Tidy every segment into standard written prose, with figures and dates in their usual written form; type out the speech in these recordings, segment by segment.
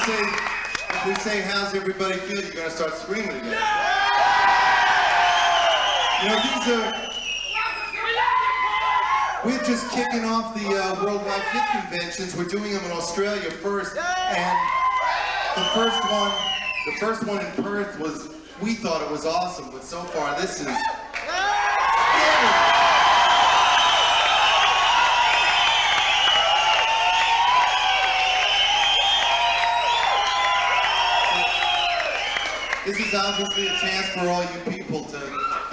we say, how's everybody feel, you're gonna start screaming again. You know, we're just kicking off the Worldwide Kid Conventions. We're doing them in Australia first, and the first one in Perth was, we thought it was awesome, but so far this is This is obviously a chance for all you people to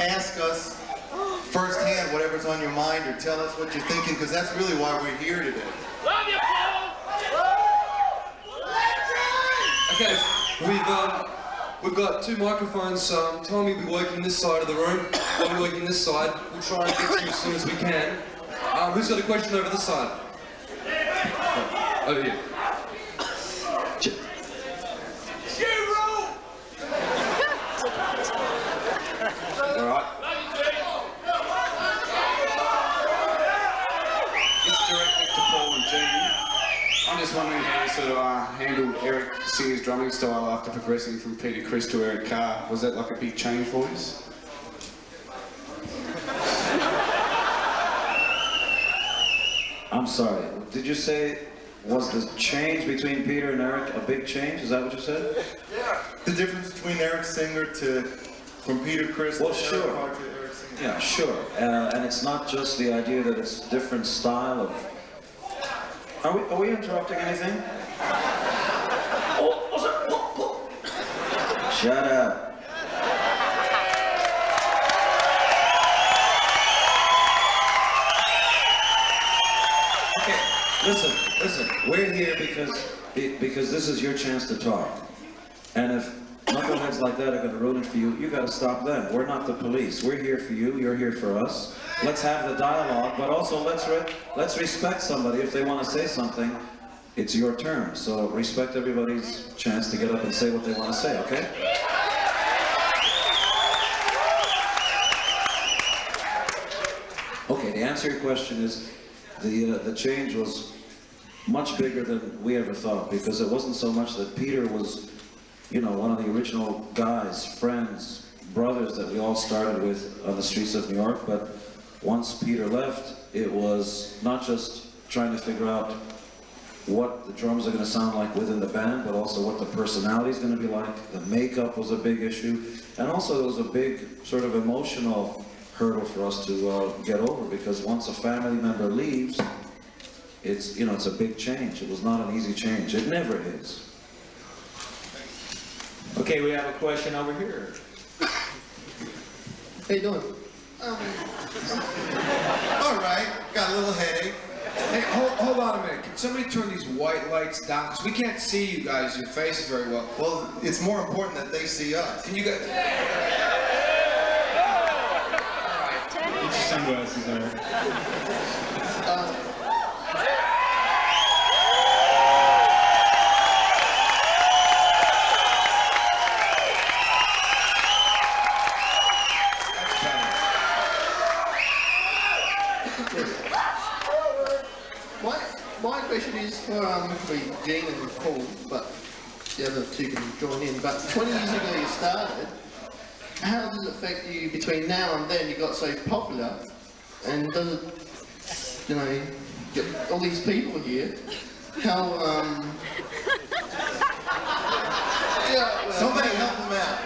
ask us firsthand whatever's on your mind, or tell us what you're thinking, because that's really why we're here today. Love you, Paul! Okay, we've got two microphones. Tommy will be working this side of the room. I'll be working this side. We'll try and get to you as soon as we can. Who's got a question over this side? Over here. I'm just wondering how you sort of handled Eric Singer's drumming style after progressing from Peter Criss to Eric Carr. Was that like a big change for you? I'm sorry, did you say, was the change between Peter and Eric a big change? Is that what you said? Yeah. The difference between Eric Singer from Peter Criss to Eric Carr to Eric Singer. Yeah, sure. And it's not just the idea that it's different style of... Are we interrupting anything? Shut up. Okay, listen. We're here because this is your chance to talk. And if knuckleheads like that are going to ruin it for you, you got to stop them. We're not the police. We're here for you. You're here for us. Let's have the dialogue, but also let's respect somebody. If they want to say something, it's your turn. So respect everybody's chance to get up and say what they want to say, okay? Okay, the answer to your question is the change was much bigger than we ever thought, because it wasn't so much that Peter was, you know, one of the original guys, friends, brothers that we all started with on the streets of New York, but once Peter left, it was not just trying to figure out what the drums are going to sound like within the band, but also what the personality is going to be like. The makeup was a big issue, and also it was a big sort of emotional hurdle for us to get over, because once a family member leaves, it's, you know, it's a big change. It was not an easy change. It never is. Okay, we have a question over here. How you doing? All right, got a little headache. Hey, hold on a minute. Can somebody turn these white lights down? Because we can't see you guys, your faces very well. Well, it's more important that they see us. Can you guys... Get your sunglasses on. My question is for Gene and Paul, but the other two can join in. But 20 years ago you started. How does it affect you between now and then? You got so popular, and does it, you know, get all these people here? How yeah, well, somebody help them out.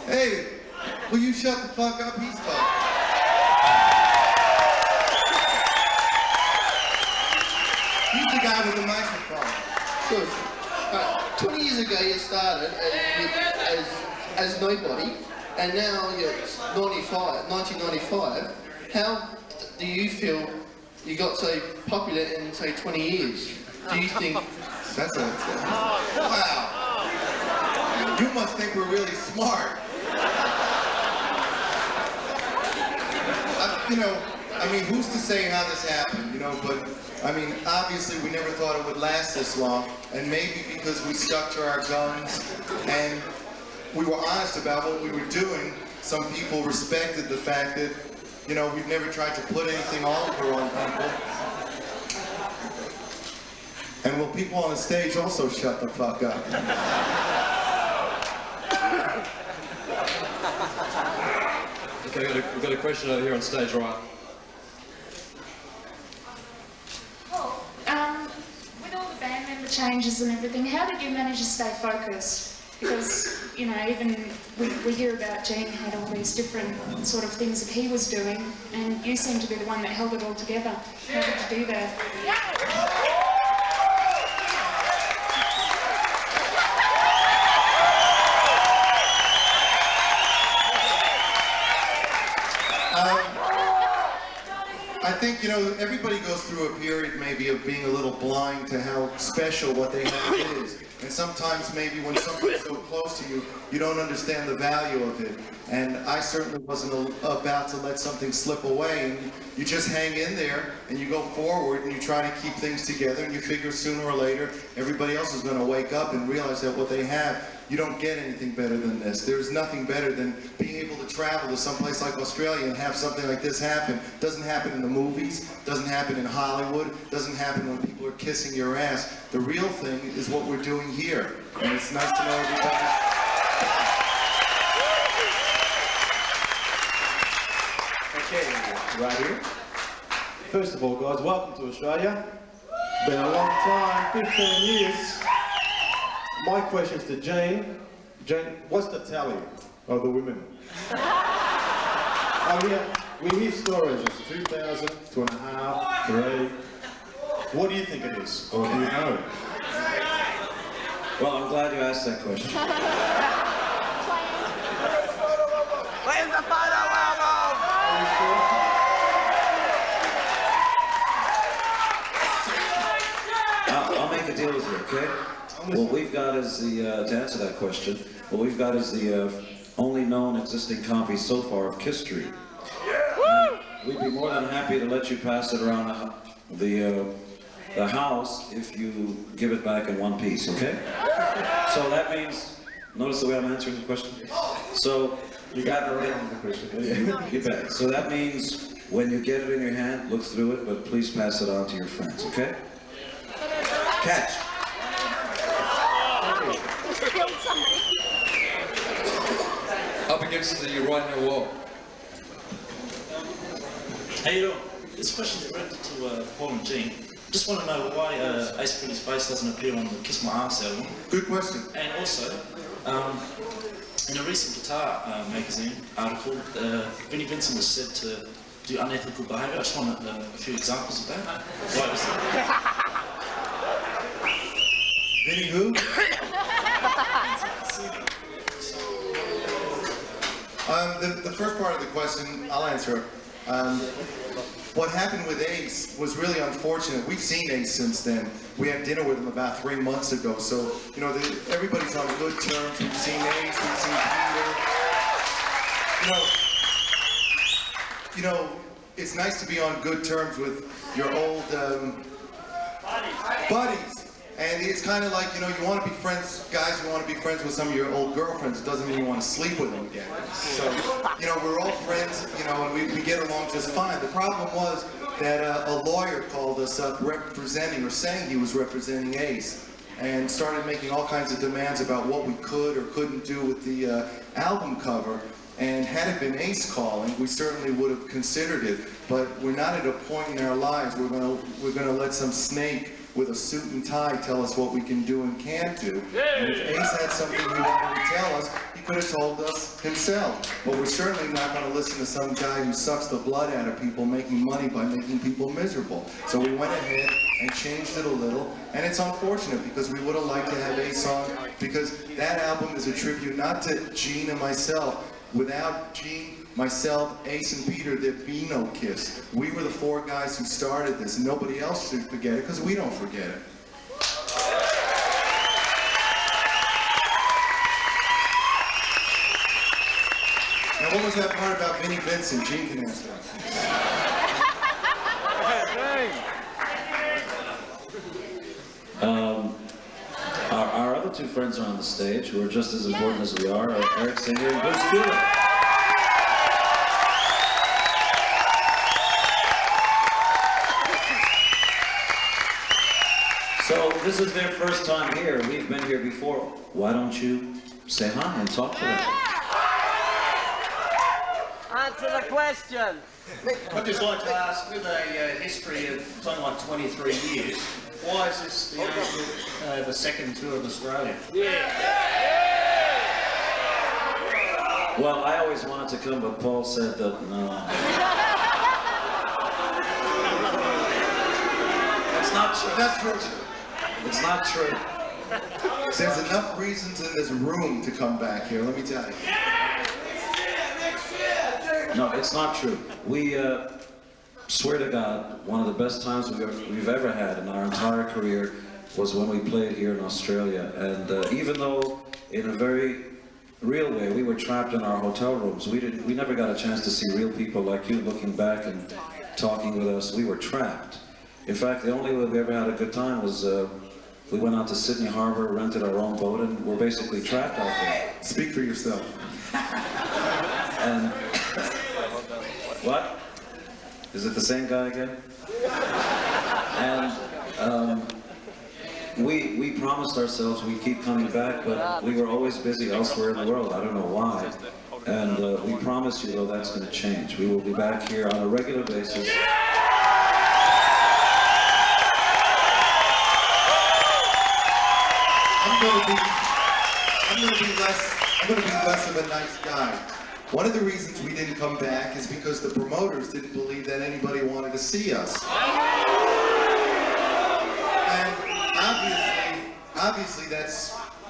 Hey, will you shut the fuck up? He's talking. He's the guy with the microphone. Good. 20 years ago you started as nobody, and now you're 1995. How do you feel you got so popular in, say, 20 years? Do you think... That's a... Wow. You must think we're really smart. You know, I mean, who's to say how this happened, you know, but, I mean, obviously we never thought it would last this long, and maybe because we stuck to our guns and we were honest about what we were doing, some people respected the fact that You know, we've never tried to put anything over on people. And will people on the stage also shut the fuck up? Okay, we've got a question over here on stage, right? Well, with all the band member changes and everything, how did you manage to stay focused? Because, you know, even we hear about Gene had all these different sort of things that he was doing, and you seem to be the one that held it all together. How did you do that? I think, you know, everybody goes through a period maybe of being a little blind to how special what they have is. And sometimes maybe when something's so close to you, you don't understand the value of it. And I certainly wasn't about to let something slip away. And you just hang in there and you go forward and you try to keep things together, and you figure sooner or later everybody else is going to wake up and realize that what they have, you don't get anything better than this. There's nothing better than being able to travel to someplace like Australia and have something like this happen. Doesn't happen in the movies, doesn't happen in Hollywood, doesn't happen when people are kissing your ass. The real thing is what we're doing here. And it's nice to know everybody. Okay, right here. First of all, guys, welcome to Australia. It's been a long time, 15 years. My question is to Jane. Jane, what's the tally of the women? We hear stories, it's 2,000, 2.5, 3. What do you think it is? Or do you know? Well, I'm glad you asked that question. Where's the photo album? I'll make a deal with you, okay? What we've got is to answer that question, what we've got is the only known existing copy so far of Kiss Street. We'd be more than happy to let you pass it around the house if you give it back in one piece, okay? So that means, notice the way I'm answering the question? So, you got the question. You bet. So that means when you get it in your hand, look through it, but please pass it on to your friends, okay? Catch. Up against the right-hand wall. How you doing? This question is directed to Paul and Gene. Just want to know why Ace Frehley's face doesn't appear on the Kiss My Ass album. Good question. And also, in a recent guitar magazine article, Vinnie Vincent was said to do unethical behaviour. I just want a few examples of that. Why was that? Vinnie who? The first part of the question, I'll answer it. What happened with Ace was really unfortunate. We've seen Ace since then. We had dinner with him about 3 months ago. So, you know, everybody's on good terms. We've seen Ace, we've seen Peter. You know, it's nice to be on good terms with your old buddies. And it's kind of like, you know, you want to be friends, guys, you want to be friends with some of your old girlfriends. It doesn't mean you want to sleep with them again. So, you know, we're all friends, you know, and we get along just fine. The problem was that a lawyer called us up representing, or saying he was representing Ace, and started making all kinds of demands about what we could or couldn't do with the album cover. And had it been Ace calling, we certainly would have considered it. But we're not at a point in our lives we're gonna let some snake with a suit and tie tell us what we can do and can't do. And if Ace had something he wanted to tell us, he could have told us himself. But we're certainly not going to listen to some guy who sucks the blood out of people, making money by making people miserable. So we went ahead and changed it a little, and it's unfortunate because we would have liked to have Ace on, because that album is a tribute not to Gene and myself. Without Gene, myself, Ace, and Peter, there'd be no Kiss. We were the 4 guys who started this, and nobody else should forget it, because we don't forget it. Now, what was that part about Vinnie Vincent? Gene can answer. Our other 2 friends are on the stage, who are just as important as we are Eric Singer and Bruce Stewart. this is their first time here. We've been here before. Why don't you say hi and talk to them? Answer the question. I'd just like to ask, with a history of something like 23 years, why is this the second tour of Australia? Well, I always wanted to come, but Paul said that no. It's not true. That's true. It's not true. There's enough reasons in this room to come back here, let me tell you. No, it's not true. We swear to God, one of the best times we've ever had in our entire career was when we played here in Australia. And even though, in a very real way, we were trapped in our hotel rooms, we never got a chance to see real people like you looking back and talking with us. We were trapped. In fact, the only way we ever had a good time was we went out to Sydney Harbour, rented our own boat, and we're basically trapped out there. Speak for yourself. And what? Is it the same guy again? And we promised ourselves we'd keep coming back, but we were always busy elsewhere in the world. I don't know why. And we promise you, though, that's going to change. We will be back here on a regular basis. I'm going to be less of a nice guy. One of the reasons we didn't come back is because the promoters didn't believe that anybody wanted to see us. And obviously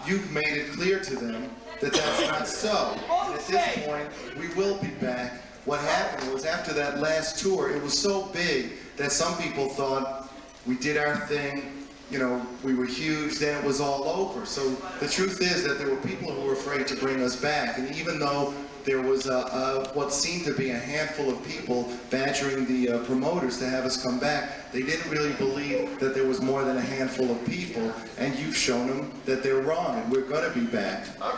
you've made it clear to them that that's not so. And at this point, we will be back. What happened was, after that last tour, it was so big that some people thought we did our thing, you know, we were huge, then it was all over. So the truth is that there were people who were afraid to bring us back. And even though there was what seemed to be a handful of people badgering the promoters to have us come back, they didn't really believe that there was more than a handful of people, and you've shown them that they're wrong, and we're going to be back. On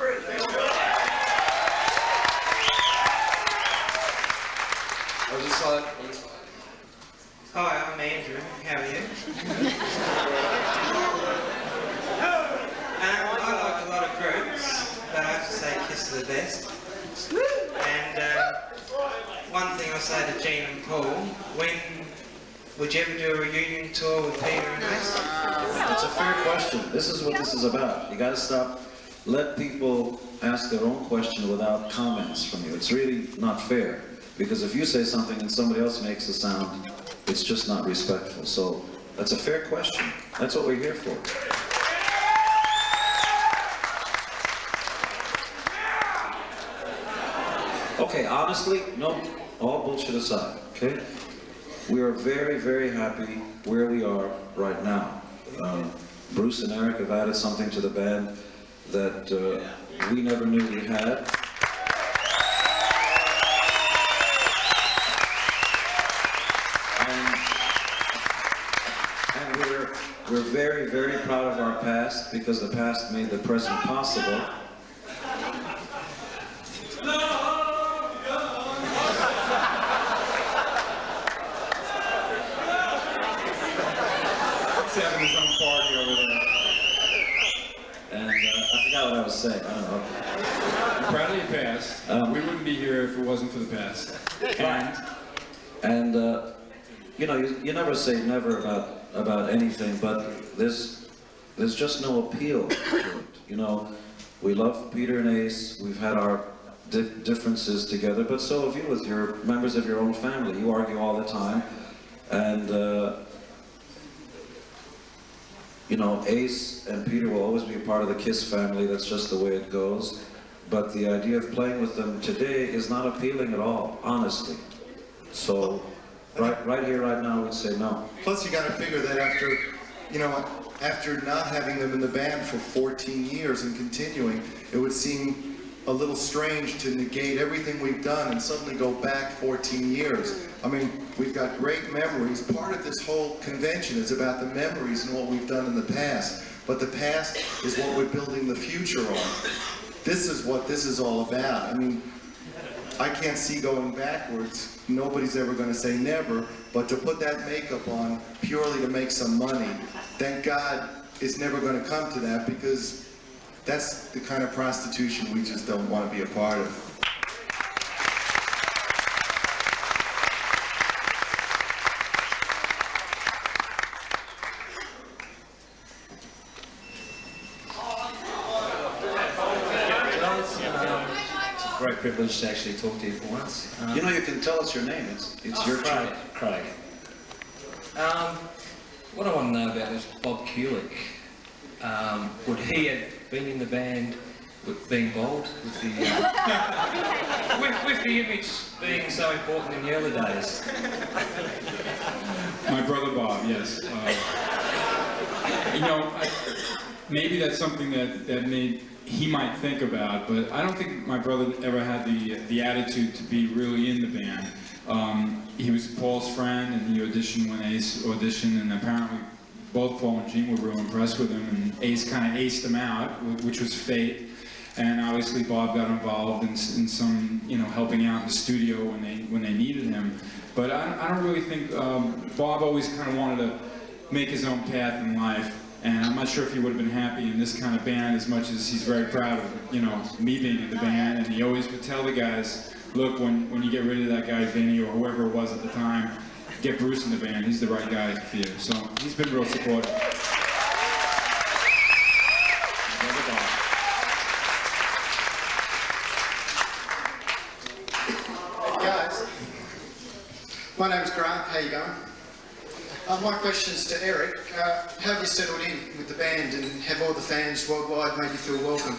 this side. Hi, I'm Andrew. How are you? I like a lot of groups, but I have to say Kiss is the best. And one thing I'll say to Gene and Paul, when would you ever do a reunion tour with Peter and Ace? It's a fair question. This is what this is about. You got to stop. Let people ask their own question without comments from you. It's really not fair, because if you say something and somebody else makes a sound, it's just not respectful. So that's a fair question. That's what we're here for. Okay, honestly, no, all bullshit aside, okay? We are very, very happy where we are right now. Bruce and Eric have added something to the band that we never knew we had. And we're very, very proud of our past, because the past made the present possible. Having his own party over there. And I forgot what I was saying. I don't know. I'm proud of your past. We wouldn't be here if it wasn't for the past. And you know, you never say never about anything, but there's just no appeal to it. You know, we love Peter and Ace. We've had our differences together, but so have you with your members of your own family. You argue all the time, and you know, Ace and Peter will always be a part of the Kiss family. That's just the way it goes. But the idea of playing with them today is not appealing at all, honestly. So, right here, right now, we'd say no. Plus, you got to figure that after not having them in the band for 14 years and continuing, it would seem a little strange to negate everything we've done and suddenly go back 14 years. I mean, we've got great memories. Part of this whole convention is about the memories and what we've done in the past. But the past is what we're building the future on. This is what this is all about. I mean, I can't see going backwards. Nobody's ever going to say never. But to put that makeup on purely to make some money, thank God is never going to come to that, because that's the kind of prostitution we just don't want to be a part of. Great privilege to actually talk to you for once. You know, you can tell us your name. It's your Craig. choice. Craig. What I want to know about is Bob Kulick. Would he have been in the band with being bald, with the with the image being so important in the early days? My brother Bob, yes. You know, maybe that's something that he might think about, but I don't think my brother ever had the attitude to be really in the band. He was Paul's friend, and he auditioned when Ace auditioned, and apparently both Paul and Gene were real impressed with him, and Ace kind of aced him out, which was fate. And obviously Bob got involved in some, you know, helping out in the studio when they needed him. But I don't really think Bob always kind of wanted to make his own path in life. And I'm not sure if he would have been happy in this kind of band as much as he's very proud of, you know, me being in the band. And he always would tell the guys, look, when you get rid of that guy Vinny or whoever it was at the time, get Bruce in the band. He's the right guy for you. So he's been real supportive. Guys, my name's Grant. How you going? My question's to Eric. How have you settled in with the band, and have all the fans worldwide made you feel welcome?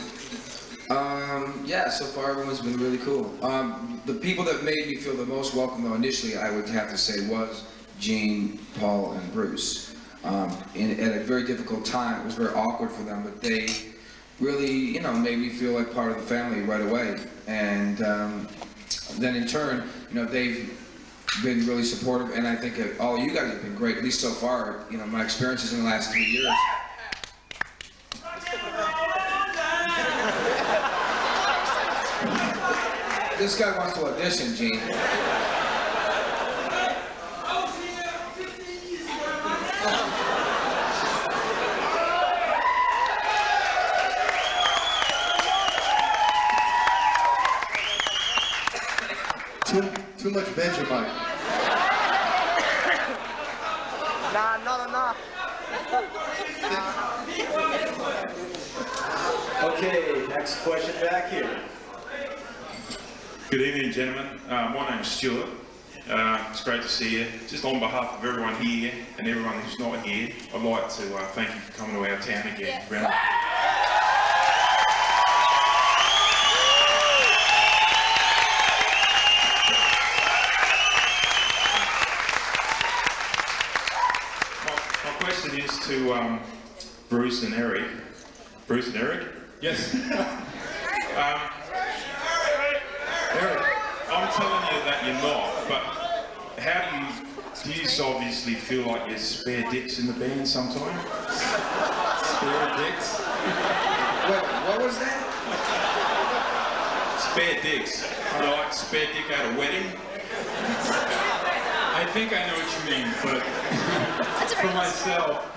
Yeah, so far everyone's been really cool. The people that made me feel the most welcome, though, initially, I would have to say, was Gene, Paul, and Bruce. At a very difficult time, it was very awkward for them, but they really, you know, made me feel like part of the family right away. And then in turn, you know, they've been really supportive, and I think all you guys have been great, at least so far. You know, my experiences in the last 3 years. This guy wants to audition, Gene. Too much Vegemite. Nah, not enough. Okay, next question back here. Good evening, gentlemen. My name's Stuart. It's great to see you. Just on behalf of everyone here and everyone who's not here, I'd like to thank you for coming to our town again. Brennan. My question is to Bruce and Eric. Bruce and Eric? Yes. Eric, I'm telling you that you're not, but how do you obviously feel like you're spare dicks in the band sometimes? Spare dicks? What was that? Spare dicks. You know, like spare dick at a wedding? I think I know what you mean, but for myself,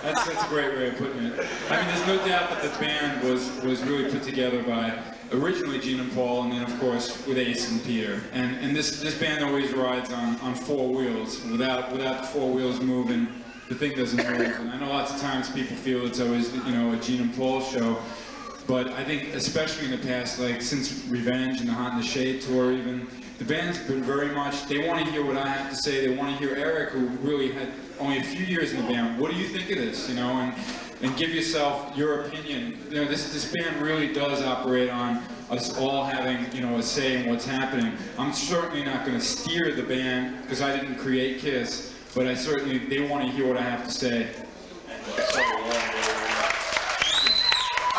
that's a great way of putting it. I mean, there's no doubt that the band was really put together by originally Gene and Paul, and then of course with Ace and Peter. And this band always rides on four wheels. Without the four wheels moving, the thing doesn't move. And I know lots of times people feel it's always, you know, a Gene and Paul show. But I think especially in the past, like since Revenge and the Hot in the Shade tour even, the band's been very much, they want to hear what I have to say. They want to hear Eric, who really had only a few years in the band. What do you think of this, you know? And give yourself your opinion. You know, this band really does operate on us all having, you know, a say in what's happening. I'm certainly not going to steer the band because I didn't create KISS, but they want to hear what I have to say.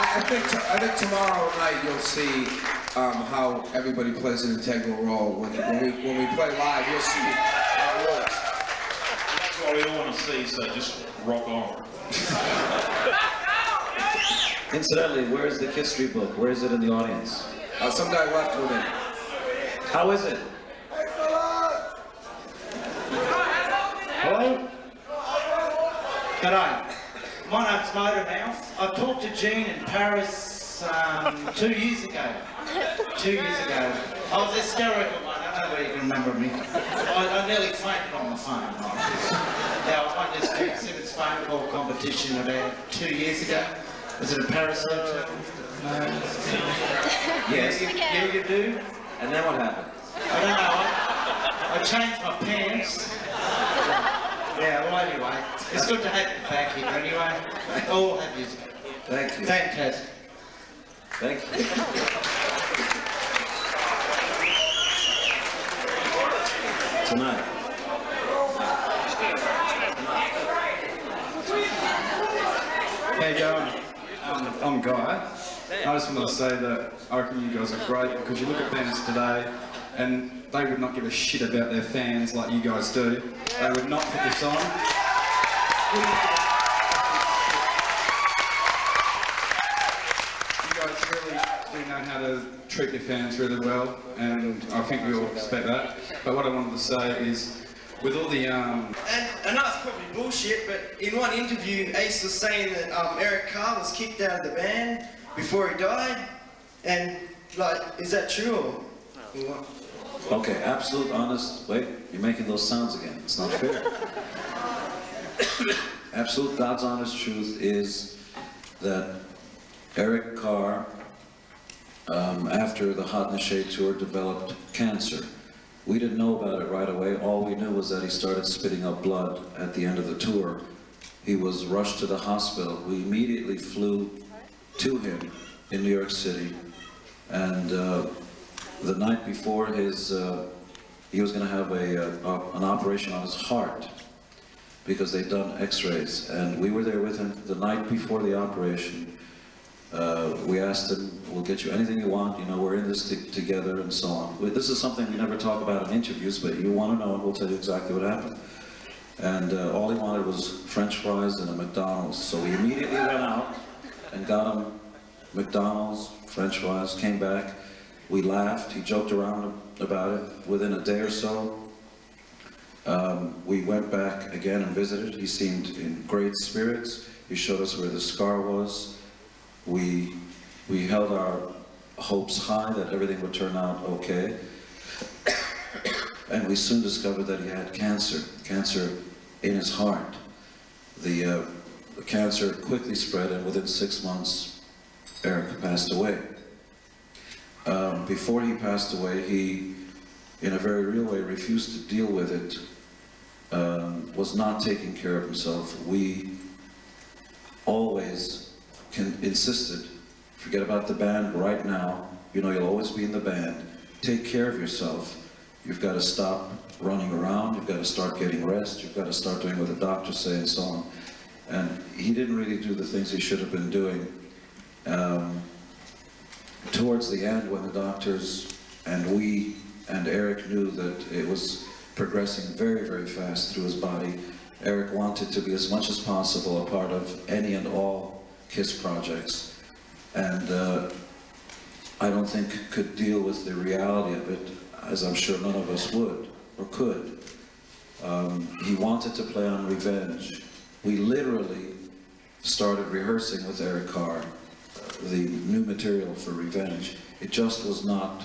I think tomorrow night you'll see how everybody plays an integral role. When we play live, you'll see how it works. That's what we all want to see, so just rock on. Incidentally, where is the history book? Where is it in the audience? Some guy left with it. How is it? Hello? G'day. My name's Motormouth. I talked to Gene in Paris 2 years ago. 2 years ago. I was hysterical, mate. I don't know whether you can remember me. I nearly fainted on the phone. Now, I won this Steve Simmons phone call competition about 2 years ago. Was it a Paris hotel? Yes. Yeah, you do. And then what happened? I don't know. I changed my pants. Yeah, well, anyway. It's good to have you back here, anyway. All have you. Thank you. Fantastic. Thank you. Tonight. How you going? I'm Guy. I just want to say that I reckon you guys are great because you look at bands today and they would not give a shit about their fans like you guys do. They would not put this on. You guys really do know how to treat your fans really well, and I think we all respect that. But what I wanted to say is, with all the And I know it's probably bullshit, but in one interview, Ace was saying that Eric Carr was kicked out of the band before he died, and like, is that true or what? Okay, absolute honest, wait, you're making those sounds again. It's not fair. Absolute God's honest truth is that Eric Carr, after the Hot in the Shade tour, developed cancer. We didn't know about it right away. All we knew was that he started spitting up blood at the end of the tour. He was rushed to the hospital. We immediately flew to him in New York City, and the night before his, he was going to have an operation on his heart because they'd done x-rays, and we were there with him the night before the operation. We asked him, we'll get you anything you want, you know, we're in this together and so on. This is something we never talk about in interviews, but you want to know and we'll tell you exactly what happened. And all he wanted was French fries and a McDonald's. So we immediately went out and got him McDonald's, French fries, came back. We laughed, he joked around about it. Within a day or so, we went back again and visited. He seemed in great spirits. He showed us where the scar was. We held our hopes high that everything would turn out okay. And we soon discovered that he had cancer in his heart. The cancer quickly spread, and within 6 months, Eric passed away. Before he passed away, he, in a very real way, refused to deal with it, was not taking care of himself. We always insisted, forget about the band right now, you know you'll always be in the band, take care of yourself. You've got to stop running around, you've got to start getting rest, you've got to start doing what the doctors say and so on. And he didn't really do the things he should have been doing. Towards the end, when the doctors and we and Eric knew that it was progressing very, very fast through his body, Eric wanted to be as much as possible a part of any and all KISS projects. And I don't think could deal with the reality of it, as I'm sure none of us would or could. He wanted to play on Revenge. We literally started rehearsing with Eric Carr the new material for Revenge. It just was not,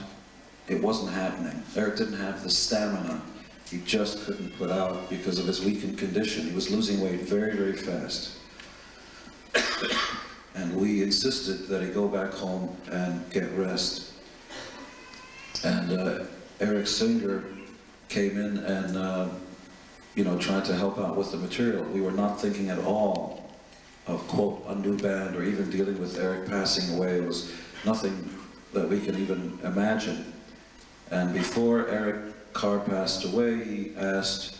it wasn't happening. Eric didn't have the stamina. He just couldn't put out because of his weakened condition. He was losing weight very, very fast. And we insisted that he go back home and get rest. And Eric Singer came in and you know, tried to help out with the material. We were not thinking at all of, quote, a new band or even dealing with Eric passing away. It was nothing that we could even imagine. And before Eric Carr passed away, he asked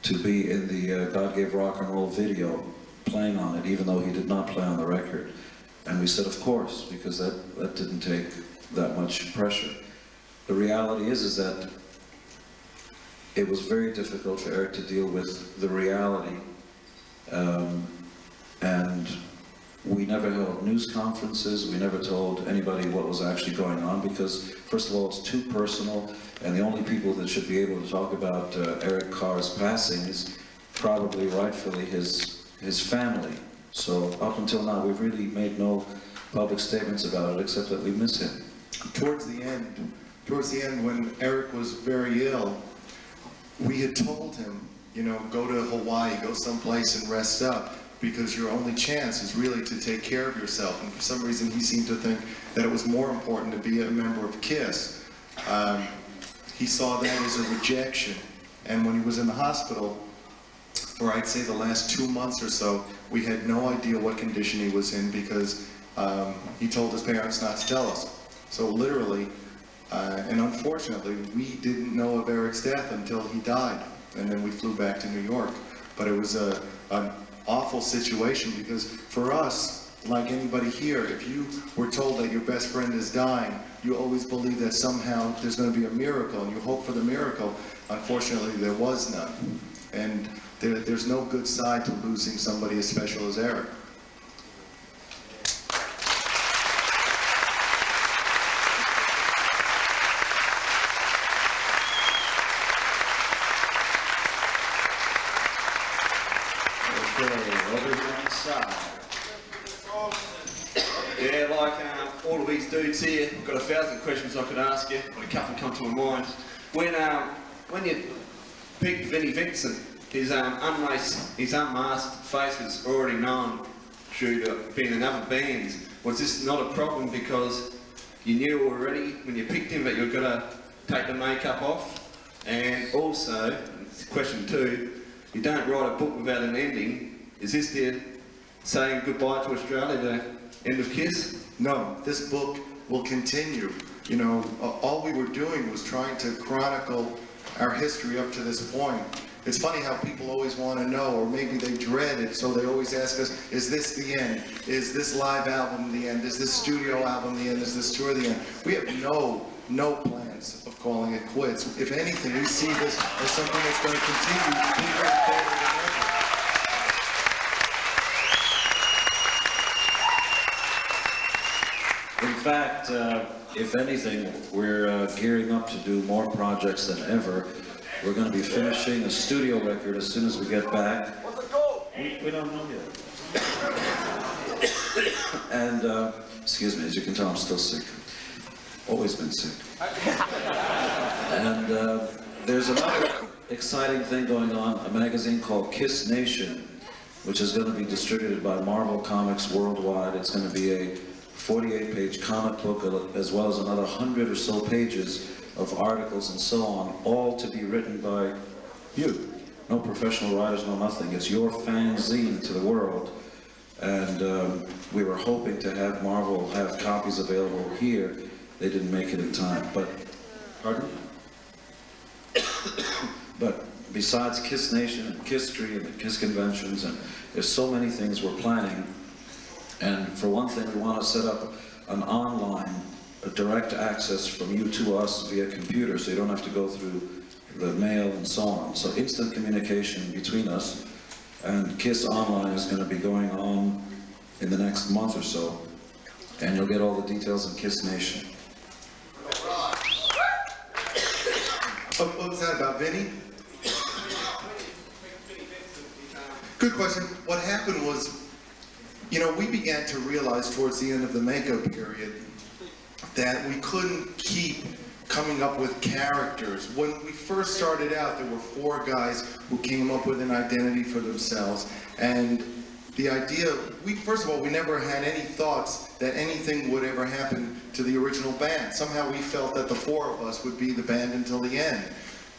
to be in the God Gave Rock and Roll video, playing on it, even though he did not play on the record. And we said, of course, because that didn't take that much pressure. The reality is that it was very difficult for Eric to deal with the reality. And we never held news conferences, we never told anybody what was actually going on because, first of all, it's too personal, and the only people that should be able to talk about Eric Carr's passing is probably rightfully his family. So up until now, we've really made no public statements about it, except that we miss him. Towards the end, when Eric was very ill, we had told him, you know, go to Hawaii, go someplace and rest up, because your only chance is really to take care of yourself. And for some reason, he seemed to think that it was more important to be a member of KISS. He saw that as a rejection. And when he was in the hospital, for I'd say the last 2 months or so, we had no idea what condition he was in, because he told his parents not to tell us. So literally, and unfortunately, we didn't know of Eric's death until he died. And then we flew back to New York. But it was an awful situation, because for us, like anybody here, if you were told that your best friend is dying, you always believe that somehow there's going to be a miracle, and you hope for the miracle. Unfortunately, there was none. And there's no good side to losing somebody as special as Eric. Yeah, like all of these dudes here, I've got 1,000 questions I could ask you, but a couple come to my mind. When you picked Vinnie Vincent, his unmasked face was already known through being in other bands. Was this not a problem because you knew already when you picked him that you were going to take the makeup off? And also, question 2, you don't write a book without an ending. Is this the saying goodbye to Australia, the end of KISS? No, this book will continue. You know, all we were doing was trying to chronicle our history up to this point. It's funny how people always want to know, or maybe they dread it, so they always ask us, is this the end? Is this live album the end? Is this studio album the end? Is this tour the end? We have no plans of calling it quits. If anything, we see this as something that's going to continue bigger and better than ever. In fact, if anything, we're gearing up to do more projects than ever. We're going to be finishing a studio record as soon as we get back. What's it called? We don't know yet. And, excuse me, as you can tell, I'm still sick. Always been sick. And there's another exciting thing going on, a magazine called Kiss Nation, which is going to be distributed by Marvel Comics worldwide. It's going to be a 48-page comic book, as well as another 100 or so pages of articles and so on, all to be written by you. No professional writers, no nothing. It's your fanzine to the world. And we were hoping to have Marvel have copies available here. They didn't make it in time. But, pardon? But besides Kiss Nation and Kiss Tree and the Kiss conventions, and there's so many things we're planning. And for one thing, we want to set up an online direct access from you to us via computer, so you don't have to go through the mail and so on. So instant communication between us, and KISS Online is going to be going on in the next month or so, and you'll get all the details in KISS Nation. What was that about Vinnie? Good question. What happened was, you know, we began to realize towards the end of the makeup period that we couldn't keep coming up with characters. When we first started out, there were 4 guys who came up with an identity for themselves. And the idea, first of all, we never had any thoughts that anything would ever happen to the original band. Somehow we felt that the 4 of us would be the band until the end.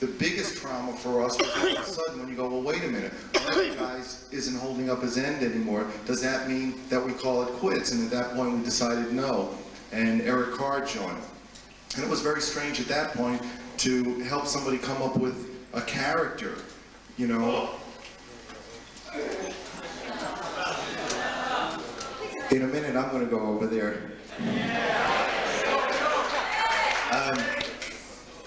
The biggest trauma for us was all of a sudden when you go, well, wait a minute, one of the guys isn't holding up his end anymore. Does that mean that we call it quits? And at that point we decided no. And Eric Carr joined. And it was very strange at that point to help somebody come up with a character, you know. In a minute, I'm going to go over there.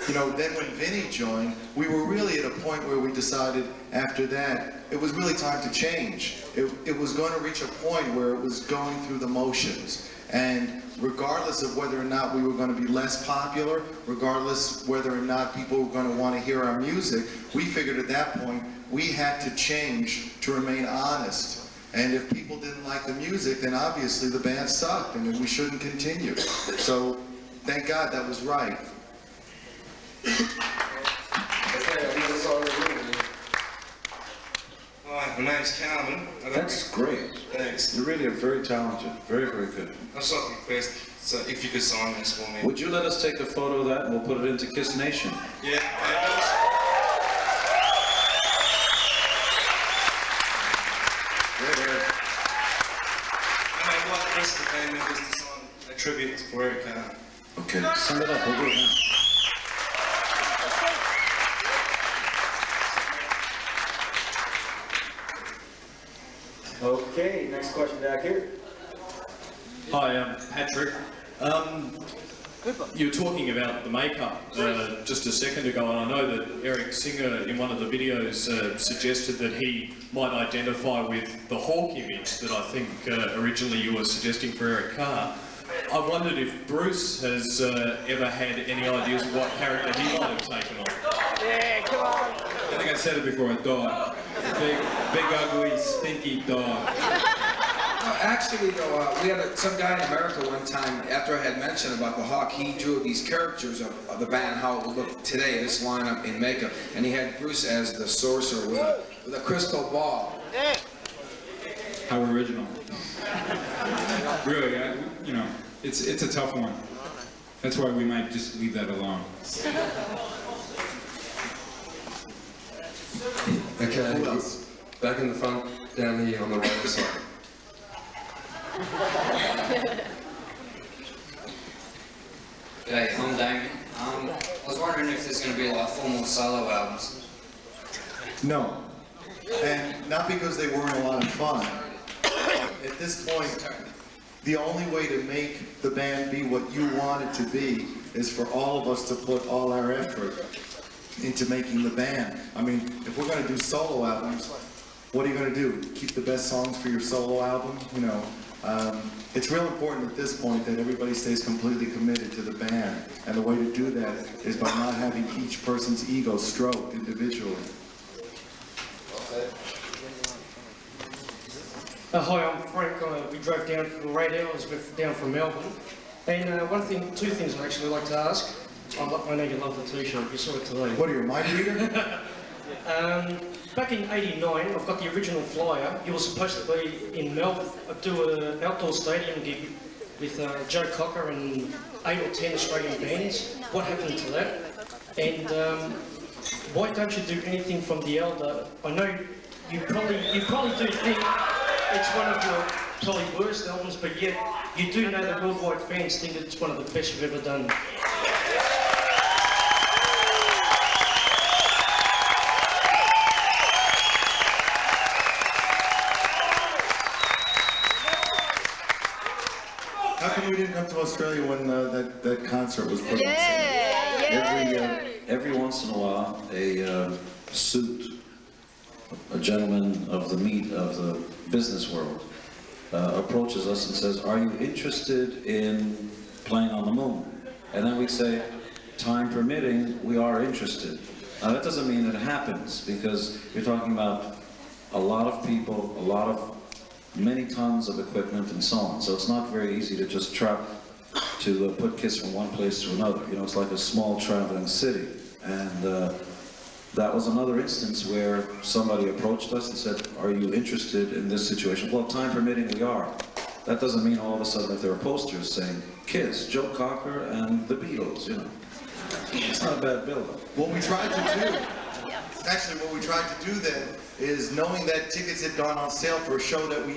You know, then when Vinnie joined, we were really at a point where we decided after that, it was really time to change. It was going to reach a point where it was going through the motions. And regardless of whether or not we were going to be less popular, regardless whether or not people were going to want to hear our music, we figured at that point we had to change to remain honest. And if people didn't like the music, then obviously the band sucked and then we shouldn't continue. So thank God that was right. Hi, my name's Carmen. That's great. Thanks. You really are very talented. Very, very good. I'd just like to request, so if you could sign this for me. Would you let us take a photo of that and we'll put it into Kiss Nation? Yeah. And I'd like the rest of the band members to sign a tribute for Eric Carr. Okay, send it up. We'll do it now. Okay, next question back here. Hi, I'm Patrick. You were talking about the makeup just a second ago, and I know that Eric Singer in one of the videos suggested that he might identify with the hawk image that I think originally you were suggesting for Eric Carr. I wondered if Bruce has ever had any ideas of what character he might have taken on. Yeah, come on. I think I said it before, a dog. Big ugly, stinky dog. Actually, though, we had some guy in America one time, after I had mentioned about the hawk, he drew these characters of the band, how it would look today, this lineup in makeup, and he had Bruce as the sorcerer with a crystal ball. How original. Really, you know, it's a tough one. That's why we might just leave that alone. Okay, back in the front, down here on the right side. G'day, I'm Damien. I was wondering if there's going to be like 4 more solo albums. No. And not because they weren't a lot of fun. At this point, the only way to make the band be what you want it to be is for all of us to put all our effort into making the band. I mean, if we're going to do solo albums, what are you going to do? Keep the best songs for your solo album? You know, it's real important at this point that everybody stays completely committed to the band. And the way to do that is by not having each person's ego stroked individually. Hi, I'm Frank. We drove down from radio, I was down from Melbourne. And two things I'd actually like to ask. I know you love the t-shirt, you saw it today. What are you, a mind reader? Back in '89, I've got the original flyer. You were supposed to be in Melbourne, do an outdoor stadium gig with Joe Cocker and 8 or 10 Australian bands. What happened to that? And why don't you do anything from the Elder? I know you probably do think it's one of your probably worst albums, but yet you do know that worldwide fans think it's one of the best you've ever done. How come we didn't come to Australia when that concert was put on? Every once in a while, a suit, a gentleman of the meat of the business world, approaches us and says, "Are you interested in playing on the moon?" And then we say, "Time permitting, we are interested." Now that doesn't mean it happens, because you're talking about a lot of people, many tons of equipment and so on. So it's not very easy to just to put Kiss from one place to another. You know, it's like a small traveling city. And that was another instance where somebody approached us and said, "Are you interested in this situation?" Well, time permitting, we are. That doesn't mean all of a sudden that there are posters saying Kiss, Joe Cocker and the Beatles, you know. It's not a bad build-up. What we tried to do, actually what we tried to do then, is knowing that tickets had gone on sale for a show that we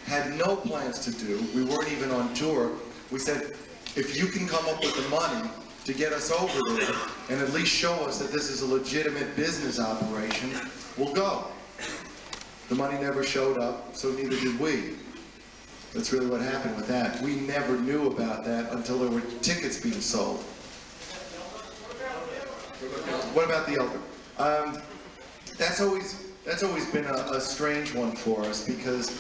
had no plans to do, we weren't even on tour, we said, if you can come up with the money to get us over there and at least show us that this is a legitimate business operation, we'll go. The money never showed up, so neither did we. That's really what happened with that. We never knew about that until there were tickets being sold. What about the Elder? That's always been a strange one for us, because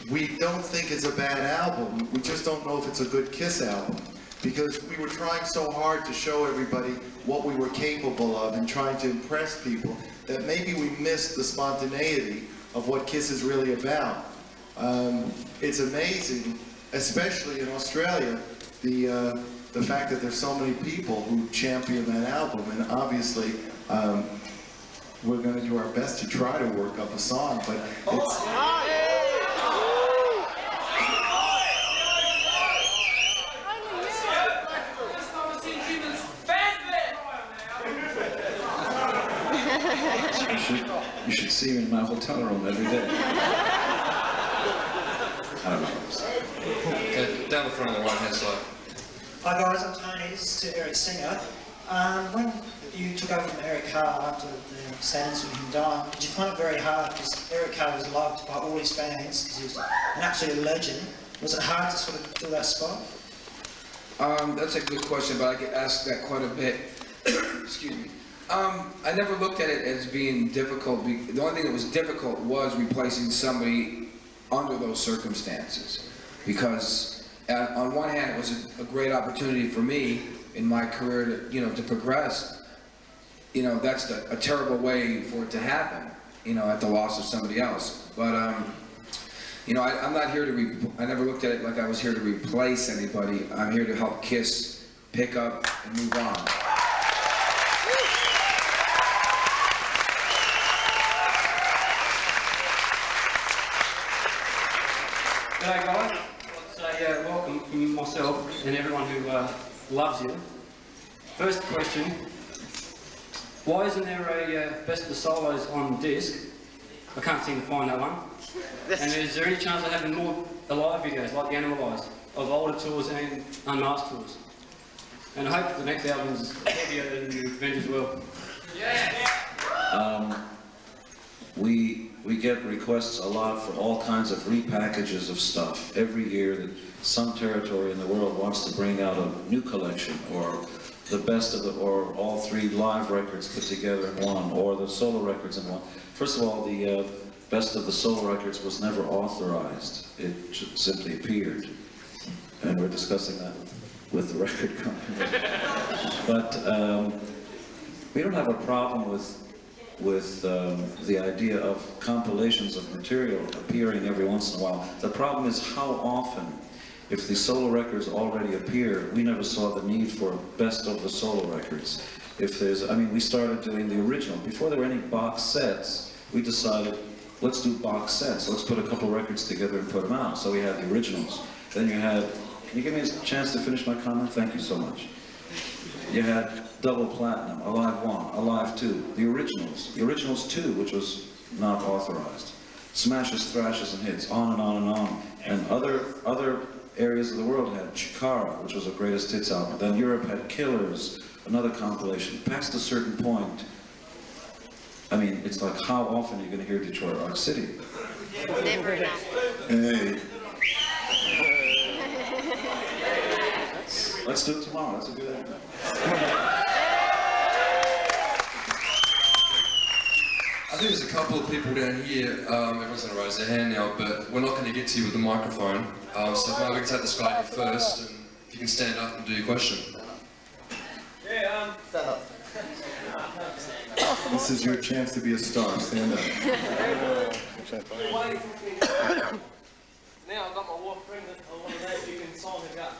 we don't think it's a bad album. We just don't know if it's a good Kiss album, because we were trying so hard to show everybody what we were capable of and trying to impress people that maybe we missed the spontaneity of what Kiss is really about. It's amazing, especially in Australia, the fact that there's so many people who champion that album, and obviously we're going to do our best to try to work up a song, but it's... You should see me in my hotel room every day. I don't know. Down the front of the right-hand side. Hi guys, I'm Tony. This is to Eric Singer. When you took over from Eric Carr after the sadness of him dying, did you find it very hard, because Eric Carr was loved by all his fans, because he was an absolute legend. Was it hard to sort of fill that spot? That's a good question, but I get asked that quite a bit. Excuse me. I never looked at it as being difficult. The only thing that was difficult was replacing somebody under those circumstances. Because on one hand, it was a great opportunity for me in my career to, to progress. That's a terrible way for it to happen, at the loss of somebody else. But, I'm not here to, I never looked at it like I was here to replace anybody. I'm here to help Kiss pick up and move on. G'day guys, I'd say welcome from myself and everyone who loves you. First question, why isn't there a best of the solos on disc? I can't seem to find that one. And is there any chance of having more live videos like the Animalised of older tours and unmasked tours? And I hope the next album is heavier than the Avengers World. We get requests a lot for all kinds of repackages of stuff. Every year that some territory in the world wants to bring out a new collection, or the best of or all 3 live records put together in one, or the solo records in one. First of all, the best of the solo records was never authorized. It simply appeared. And we're discussing that with the record company. But we don't have a problem with the idea of compilations of material appearing every once in a while. The problem is how often. If the solo records already appear, we never saw the need for best of the solo records. If there's, we started doing the original. Before there were any box sets, we decided, let's do box sets. Let's put a couple records together and put them out. So we had the originals. Then you had, can you give me a chance to finish my comment? Thank you so much. You had double platinum, Alive 1, Alive 2, the originals 2, which was not authorized, smashes, thrashes, and hits, on and on and on. And other areas of the world had Chikara, which was a greatest hits album. Then Europe had Killers, another compilation. Past a certain point, it's like, how often are you going to hear Detroit Rock City? Never enough. Hey. Let's do it tomorrow. That's a good idea. I think there's a couple of people down here, everyone's going to raise their hand now, but we're not going to get to you with the microphone. So maybe we can take this guy here first, and if you can stand up and do your question. Stand up. This is your chance to be a star. Stand up. Now I've got my wife pregnant. I want to know if you can sign her gut.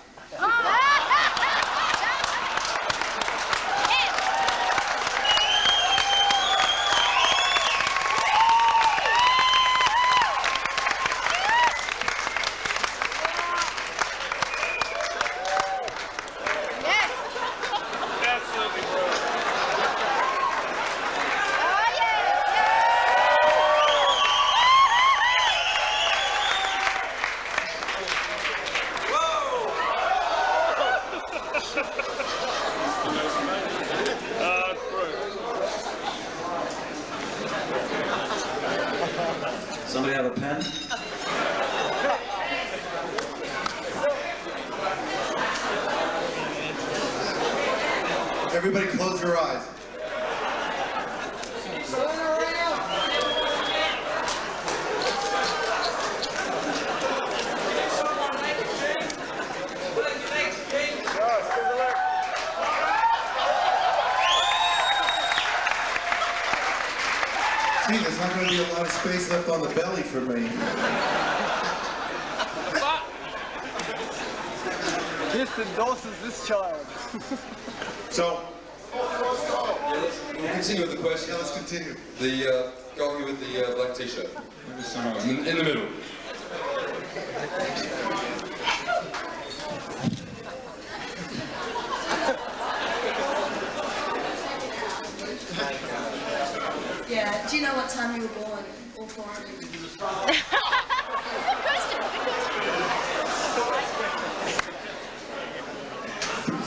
Somebody have a pen? Everybody close your eyes. See, there's not going to be a lot of space left on the belly for me. This endorses this child. So, We'll continue with the question. yeah, let's continue. The guy with the black t-shirt. In the middle. Yeah, do you know what time you were born? All four of you.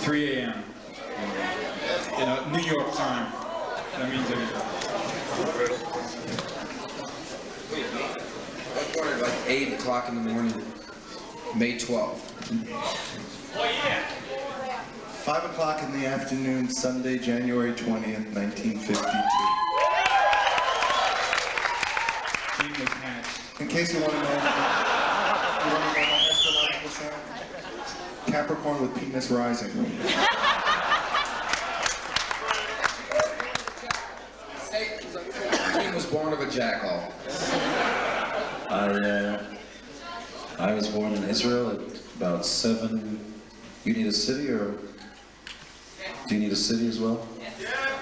3 a.m. New York time. That means everything. I was born at like 8 o'clock in the morning, May 12th. 5 o'clock in the afternoon, Sunday, January 20th, 1952. Gene was hatched. In case you want to know, my astrological sign? Capricorn with penis rising. Gene was born of a jackal. I was born in Israel at about 7. You need a city, or do you need a city as well?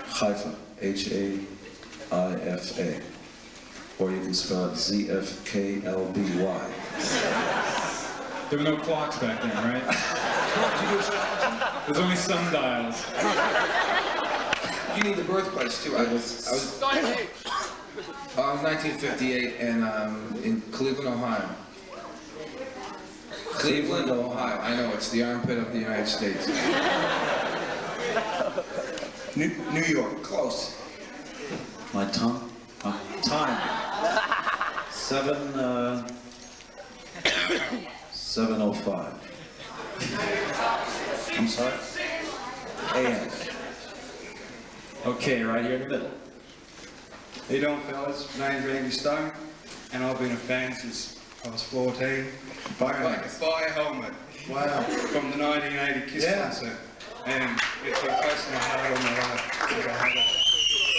Haifa, H-A-I-F-A, or you can spell it Z-F-K-L-B-Y. There were no clocks back then, right? There's only sundials. You need the birthplace too. I was 1958 and in Cleveland, Ohio. Cleveland, Ohio. I know, it's the armpit of the United States. New York. Close. My time? 7:05. I'm sorry? A.M. Okay, right here in the middle. How you doing, fellas? My name's Randy Stone, and I've been a fan since I was 14. Buying a helmet. Wow. From the 1980 Kiss concert. And it's been close to my heart all my life.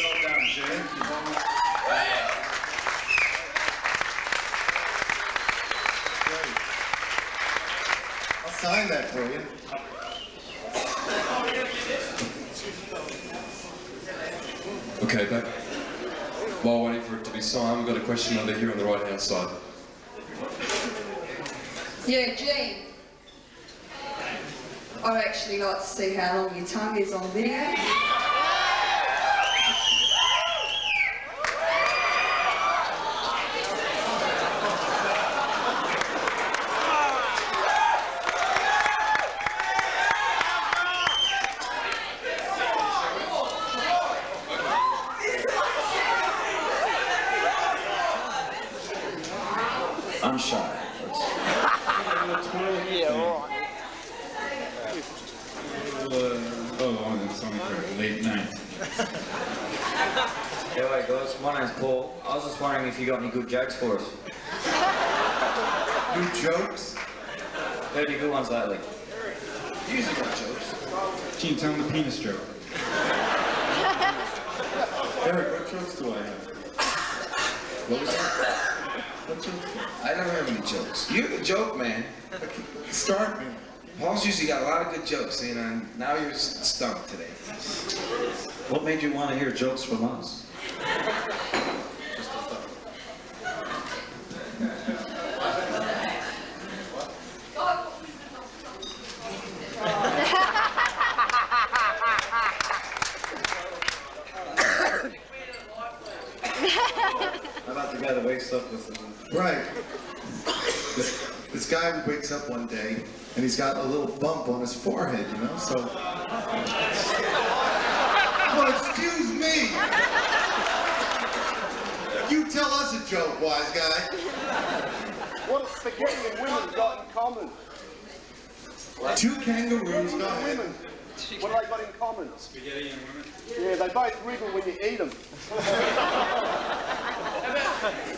Well done, Gene. I'll sign that for you. Okay, but while waiting for it to be signed, we've got a question over here on the right-hand side. Yeah, Gene. I'd actually like to see how long your tongue is on video. I'm shy. It's only for late night. Anyway, guys, my name's Paul. I was just wondering if you got any good jokes for us. New jokes? Heard any good ones lately? Usually got jokes. Gene, tell him the penis joke. Eric, what jokes do I have? What was that? What jokes? I never have any jokes. You're the joke man. Start me. Paul's usually got a lot of good jokes, and now you're stumped today. What made you want to hear jokes from us? How about the guy that wakes up with them? Right. This guy wakes up one day and he's got a little bump on his forehead, you know, so... Well, excuse me! You tell us a joke, wise guy. What have spaghetti and women got in common? 2 kangaroos, go ahead. Women. What have they got in common? Spaghetti and women? Yeah, they both wriggle when you eat them.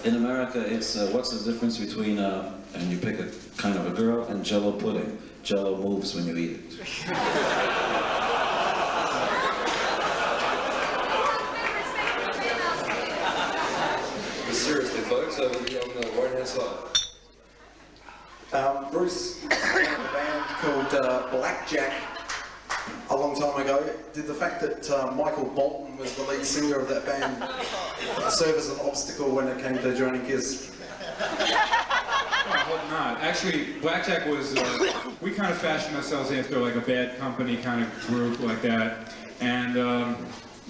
In America, it's what's the difference between, and you pick a kind of a girl, and Jell-O pudding. Jell-O moves when you eat it. Seriously, folks, over here on the right-hand side. Bruce is in a band called Blackjack a long time ago. Did the fact that Michael Bolton was the lead singer of that band serve as an obstacle when it came to joining Kiss? I hope not. Actually, Blackjack was, we kind of fashioned ourselves after like a Bad Company kind of group like that. And,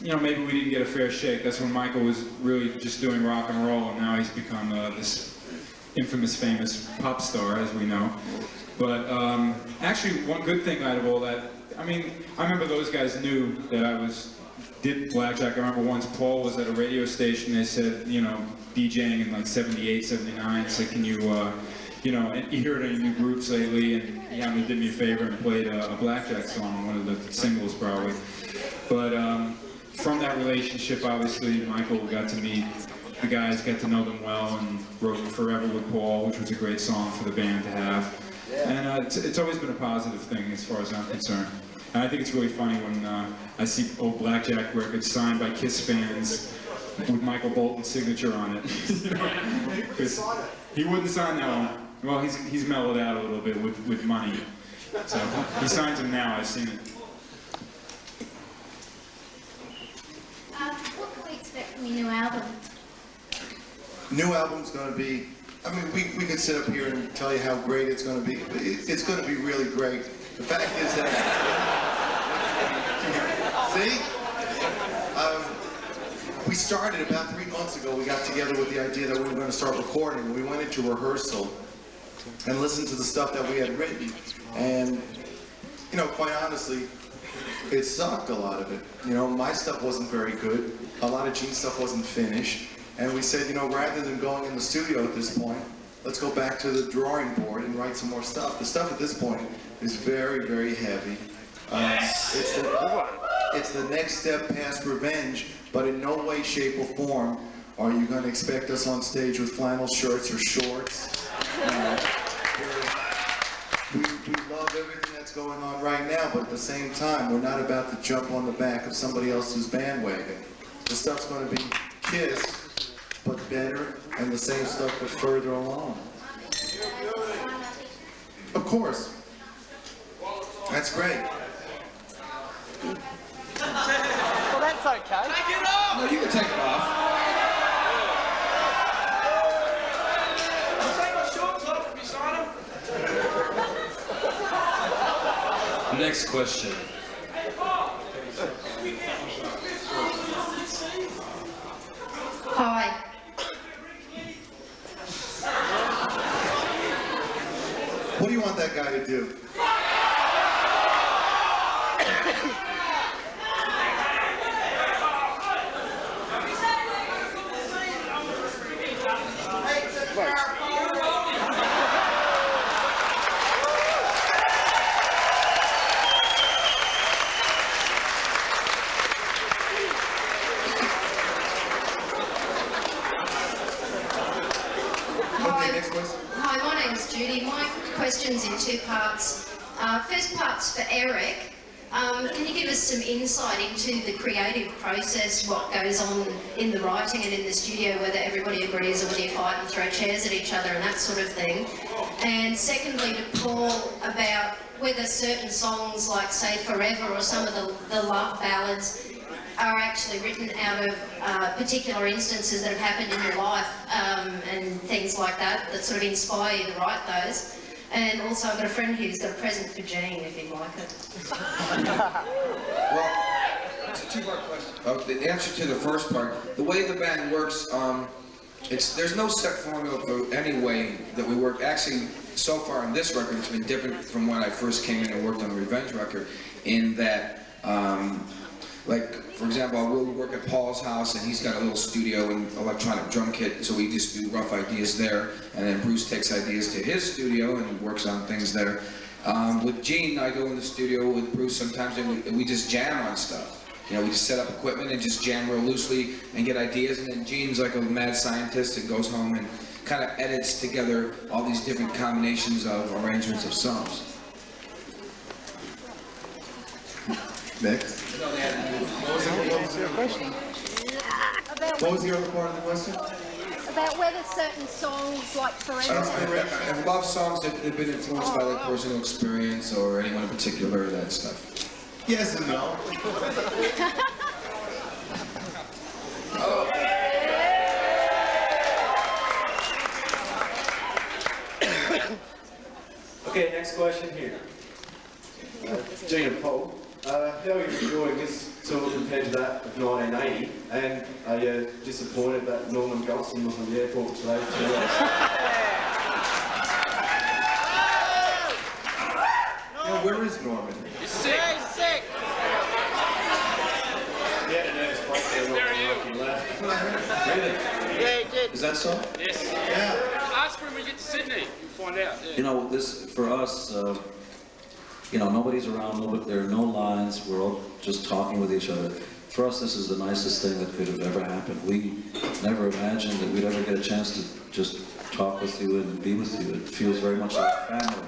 you know, maybe we didn't get a fair shake. That's when Michael was really just doing rock and roll, and now he's become this infamous, famous pop star, as we know. But actually, one good thing out of all that, I mean, I remember those guys knew that I did Blackjack. I remember once Paul was at a radio station, they said, you know, DJing in like 78, 79, said, can you, you know, you heard any new groups lately? And he happened to did me a favor and played a Blackjack song, one of the singles probably. But from that relationship, obviously, Michael got to meet the guys, got to know them well, and wrote Forever with Paul, which was a great song for the band to have. And it's always been a positive thing as far as I'm concerned. And I think it's really funny when I see old Blackjack records signed by Kiss fans with Michael Bolton's signature on it. Because he wouldn't sign that one. Well, he's mellowed out a little bit with money. So he signs them now, I've seen it. What can we expect from your new album? New album's going to be, I mean, we could sit up here and tell you how great it's going to be. It's going to be really great. The fact is that, see? We started about 3 months ago. We got together with the idea that we were going to start recording. We went into rehearsal and listened to the stuff that we had written. And, you know, quite honestly, it sucked, a lot of it. You know, my stuff wasn't very good. A lot of Gene's stuff wasn't finished. And we said, you know, rather than going in the studio at this point, let's go back to the drawing board and write some more stuff. The stuff at this point is very, very heavy. It's the next step past Revenge, but in no way, shape, or form are you going to expect us on stage with flannel shirts or shorts. We love everything that's going on right now, but at the same time, we're not about to jump on the back of somebody else's bandwagon. The stuff's going to be Kiss, but better, and the same stuff but further along. Of course. That's great. Well, that's okay. Take it off! No, you can take it off. I'll take my shorts off if you sign them. Next question. Hi. What do you want that guy to do? Hi, my name's Judy. My question's in two parts. First part's for Eric. Can you give us some insight into the creative process, what goes on in the writing and in the studio, whether everybody agrees or whether you fight and throw chairs at each other and that sort of thing? And secondly, to Paul, about whether certain songs like, say, Forever or some of the love ballads are actually written out of particular instances that have happened in your life and things like that, that sort of inspire you to write those. And also I've got a friend who's got a present for Jean, if you'd like it. Well, it's a two-part question. The answer to the first part, the way the band works, there's no set formula for any way that we work. Actually, so far on this record, it's been different from when I first came in and worked on the Revenge record, in that, like, for example, I will work at Paul's house, and he's got a little studio and electronic drum kit, so we just do rough ideas there, and then Bruce takes ideas to his studio and works on things there. With Gene, I go in the studio with Bruce sometimes, and we just jam on stuff. You know, we just set up equipment and just jam real loosely and get ideas, and then Gene's like a mad scientist and goes home and kind of edits together all these different combinations of arrangements of songs. Next. What was your question? What was the other part of the question? about whether certain songs, like for instance... And love songs have been influenced by like personal experience or anyone in particular, that stuff. Yes and no. Okay, next question here. Gene and Paul, how are you enjoying this tour compared to that of 1980? And are you disappointed that Norman Gosson was on the airport today? Yeah, where is Norman? He's sick. He's sick. He had a nervous breakdown after he left. Really? Yeah, he did. Is that so? Yes. Yeah. Ask for him when you get to Sydney. You'll find out. Yeah. You know, this, for us, you know, nobody's around, there are no lines, we're all just talking with each other. For us, this is the nicest thing that could have ever happened. We never imagined that we'd ever get a chance to just talk with you and be with you. It feels very much like family.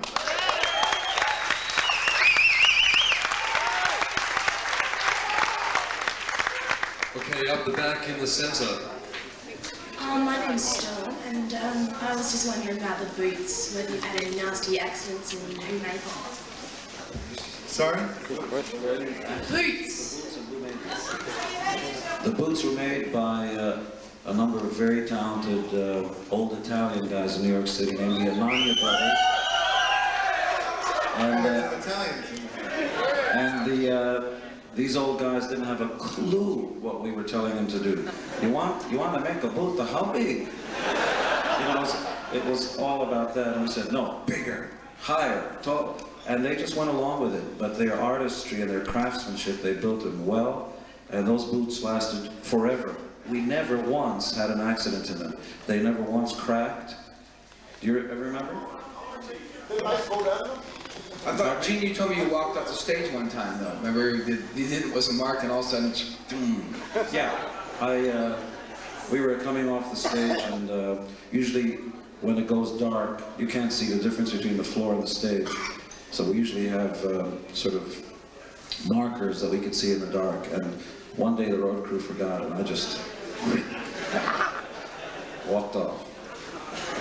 Okay, up the back in the centre. My name's Storm, and I was just wondering about the boots, whether you've had any nasty accidents and who made them. Sorry? Boots! The boots were made by a number of very talented old Italian guys in New York City named the Anania brothers. And these old guys didn't have a clue what we were telling them to do. You want to make a boot? How big? You know, it was all about that. And we said, no, bigger, higher, tall. And they just went along with it. But their artistry and their craftsmanship, they built them well. And those boots lasted forever. We never once had an accident in them. They never once cracked. Do you ever remember? I thought, Gene, you told me you walked off the stage one time, though. Remember, you did it wasn't marked, and all of a sudden, boom. Yeah, we were coming off the stage, and usually when it goes dark, you can't see the difference between the floor and the stage. So we usually have sort of markers that we could see in the dark. And one day the road crew forgot, and I just walked off.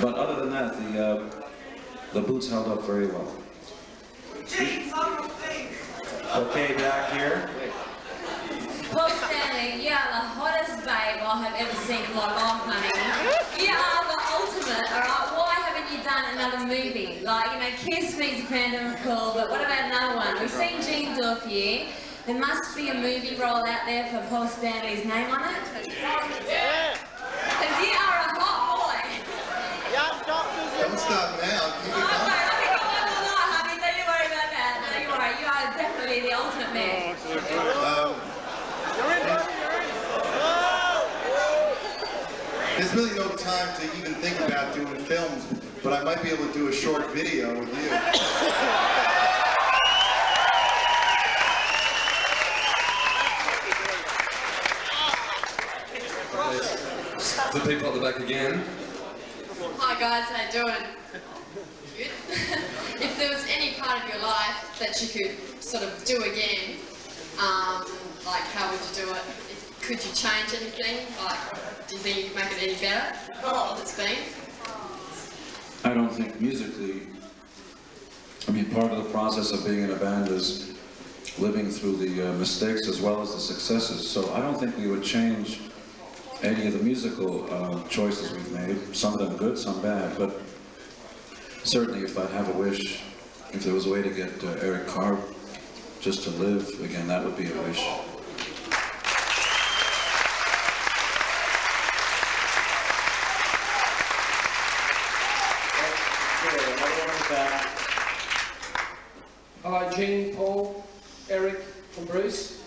But other than that, the boots held up very well. Okay, back here. Paul Stanley, you are the hottest babe I have ever seen in my life, honey. You are the ultimate, alright? Why haven't you done another movie? Like, you know, Kiss Me's Phantom Cool, but what about another one? We've seen Gene do a few. There must be a movie role out there for Paul Stanley's name on it. Yeah! Because you are a hot boy. Young doctors. Don't stop now. Keep it going. You are definitely the ultimate man. There's really no time to even think about doing films, but I might be able to do a short video with you. The people at the back again. Hi guys, how you doing? Good. If there was any part of your life that you could sort of do again, like how would you do it? Could you change anything? Like, do you think you could make it any better than what it's been? I don't think musically, I mean, part of the process of being in a band is living through the mistakes as well as the successes. So I don't think we would change any of the musical choices we've made. Some of them good, some bad, but certainly if I'd have a wish, if there was a way to get Eric Carr just to live again, that would be a wish. Hi, Gene, Paul, Eric and Bruce.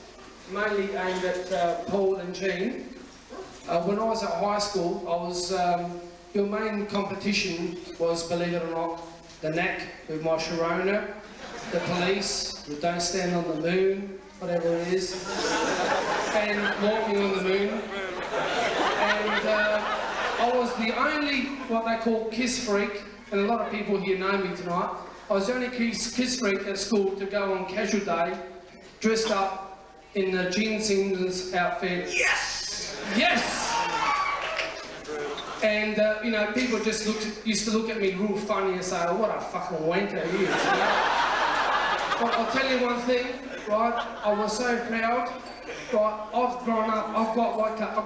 Mainly aimed at Paul and Gene. When I was at high school, your main competition was, believe it or not, the Knack with my Sharona, the Police, the Don't Stand on the Moon, whatever it is, and Walking on the Moon. And I was the only, what they call kiss freak, and a lot of people here know me tonight. I was the only kiss freak at school to go on casual day, dressed up in the Gene Simmons outfit. Yes! Yes! And, you know, people just used to look at me real funny and say, oh, what a fucking wanker he is, you know? But I'll tell you one thing, right? I was so proud, right? I've grown up, I've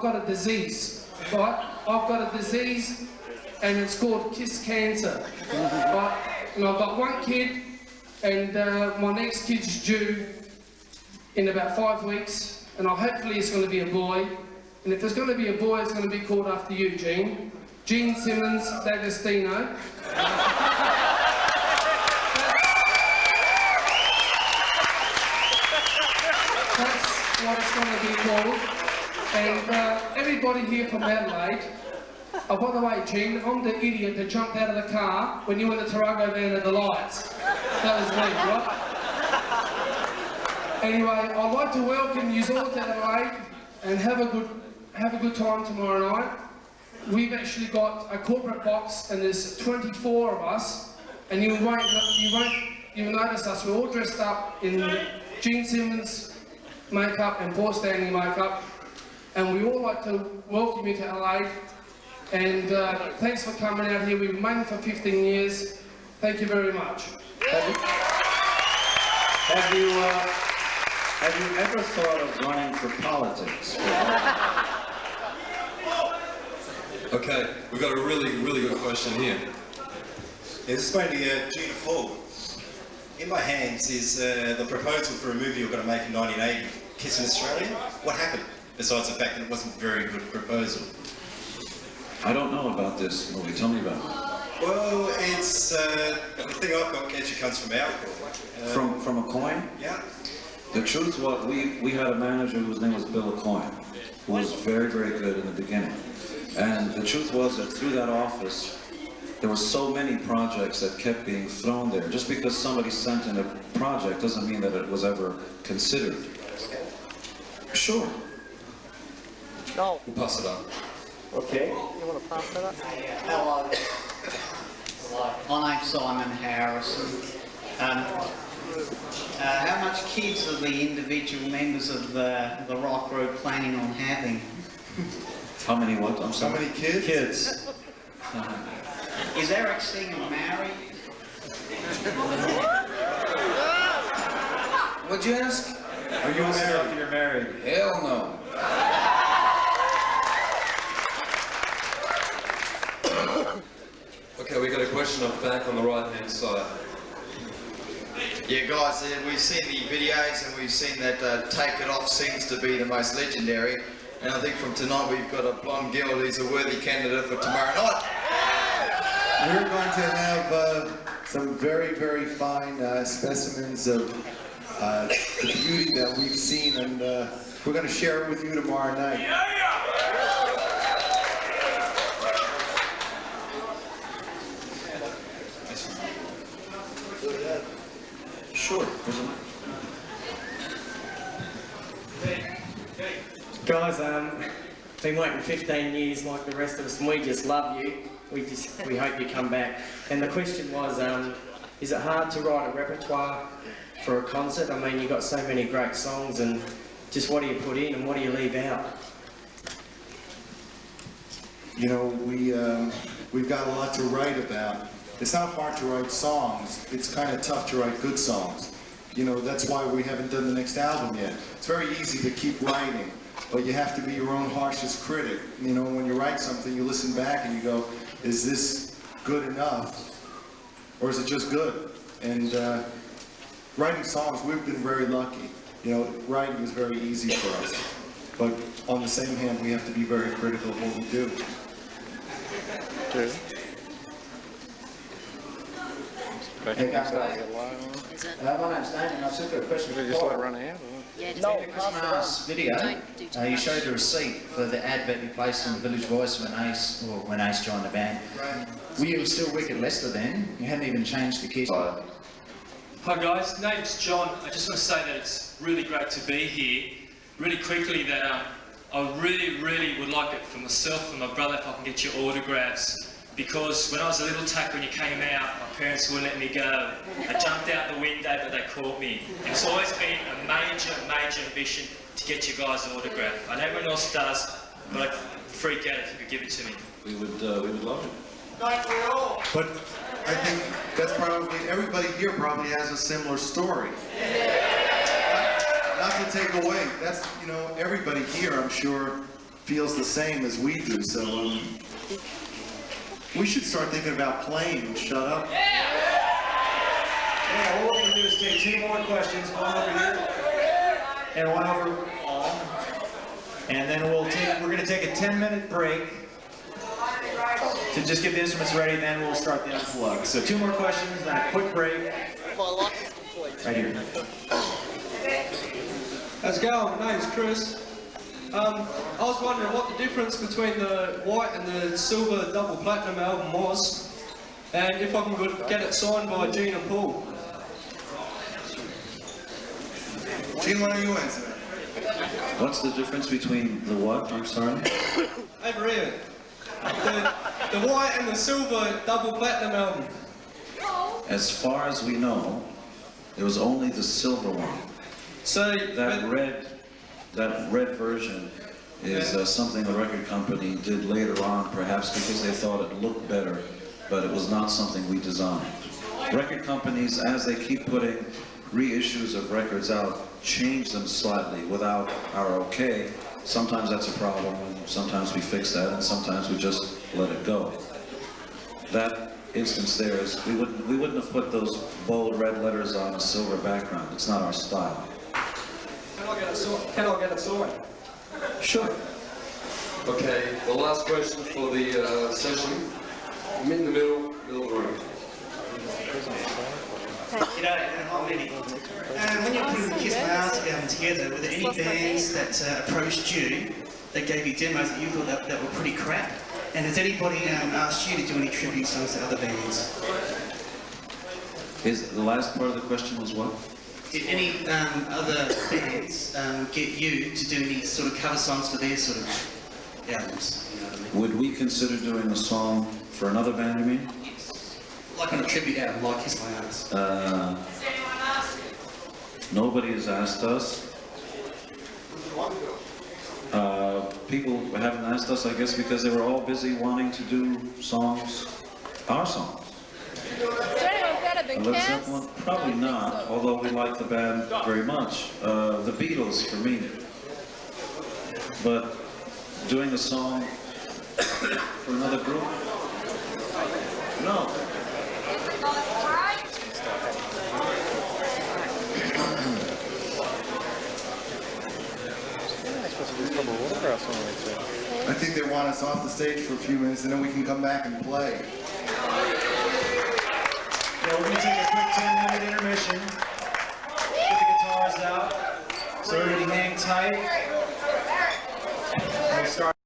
got a disease, right? I've got a disease and it's called kiss cancer, right? And I've got one kid and my next kid's due in about 5 weeks and hopefully it's going to be a boy. And if there's going to be a boy, it's going to be called after you, Gene. Gene Simmons D'Agostino. That's what it's going to be called. And everybody here from Adelaide, by the way, Gene, I'm the idiot that jumped out of the car when you were in the Tarago van at the lights. That was me, right? Anyway, I'd like to welcome you all to Adelaide and have a good time tomorrow night. We've actually got a corporate box and there's 24 of us, and you'll notice us, we're all dressed up in Gene Simmons makeup and Paul Stanley makeup, and we all like to welcome you to Adelaide, and thanks for coming out here. We've been making for 15 years. Thank you very much. Have you ever thought of running for politics? Okay, we've got a really, really good question here. This is going to Gene and Paul. In my hands is the proposal for a movie you're going to make in 1980, Adelaide Australia. What happened, besides the fact that it wasn't a very good proposal? I don't know about this movie. Tell me about it. Well, it's the thing I've got actually comes from our court. From a coin? Yeah. The truth was, we had a manager whose name was Bill Coyne, who was very, very good in the beginning. And the truth was that through that office, there were so many projects that kept being thrown there. Just because somebody sent in a project doesn't mean that it was ever considered. Sure. No. We'll pass it on. Okay. You want to pass that up? Hello. My name's Simon Harrison. How much kids are the individual members of the rock group planning on having? How many what? I'm sorry. How many kids? Kids. Is Eric Singer married? What'd you ask? Are you married if you're married? Hell no. Okay, we got a question up back on the right-hand side. Yeah, guys, we've seen the videos and we've seen that Take It Off seems to be the most legendary. And I think from tonight we've got a blonde girl who's a worthy candidate for tomorrow night. We're going to have some very, very fine specimens of the beauty that we've seen, and we're going to share it with you tomorrow night. Sure. Guys, been waiting 15 years like the rest of us, and we just love you. We hope you come back. And the question was, is it hard to write a repertoire for a concert? I mean, you've got so many great songs, and just what do you put in and what do you leave out? You know, we've got a lot to write about. It's not hard to write songs. It's kind of tough to write good songs. You know, that's why we haven't done the next album yet. It's very easy to keep writing, but you have to be your own harshest critic. You know, when you write something, you listen back and you go, is this good enough? Or is it just good? And writing songs, we've been very lucky. You know, writing is very easy for us. But on the same hand, we have to be very critical of what we do. Hey guys, my name's Dane and I've just got a question for Paul. run out? In the Christmas video, you showed the receipt for the advert you placed in the Village Voice when Ace joined the band. Were you still Wicked Lester then? You hadn't even changed the keys. Hi guys, name's John. I just want to say that it's really great to be here. Really quickly that I really would like it for myself and my brother if I can get your autographs. Because when I was a little tack, when you came out, my parents wouldn't let me go. I jumped out the window, but they caught me. And it's always been a major ambition to get you guys' autograph. I know everyone else does, but freak out if you could give it to me. We would love it. But I think that's probably, everybody here probably has a similar story. Not to take away, that's, you know, everybody here, I'm sure, feels the same as we do, so we should start thinking about playing and shut up. Yeah, what we're going to do is take 2 more questions, one over here and one over on. And then we're going to take a 10-minute break to just get the instruments ready, then we'll start the unplug. So 2 more questions, then a quick break. Right here. How's it going? My name's Chris. I was wondering what the difference between the white and the silver double platinum album was, and if I can get it signed by Gene and Paul. Gene, why don't you answer that? What's the difference between the what? I'm sorry? Over here. The white and the silver double platinum album. As far as we know, it was only the silver one. So that red version is something the record company did later on, perhaps because they thought it looked better, but it was not something we designed. Record companies, as they keep putting reissues of records out, change them slightly without our okay. Sometimes that's a problem, and sometimes we fix that, and sometimes we just let it go. That instance there is, we wouldn't have put those bold red letters on a silver background. It's not our style. Can I get it signed? Sure. Okay, the last question for the session. I'm in the middle of the room. G'day, I'm Eddie. When you were putting the Kiss My Ass album together, were there any bands that approached you that gave you demos that you thought that were pretty crap? And has anybody asked you to do any tribute songs to other bands? The last part of the question was what? Did any other bands get you to do any sort of cover songs for their sort of albums? You know what I mean? Would we consider doing a song for another band, you mean? Like on a tribute album, like Kiss My Ass. Nobody has asked us. People haven't asked us, I guess, because they were all busy wanting to do songs, our songs. Is there anyone better than Led Cass? Zeppelin? Probably not, although we like the band very much. The Beatles for me. But doing a song for another group? No. I think they want us off the stage for a few minutes and then we can come back and play. Yeah, we're going to take a quick 10-minute intermission. Get the guitars out. So everybody hang tight. We'll start.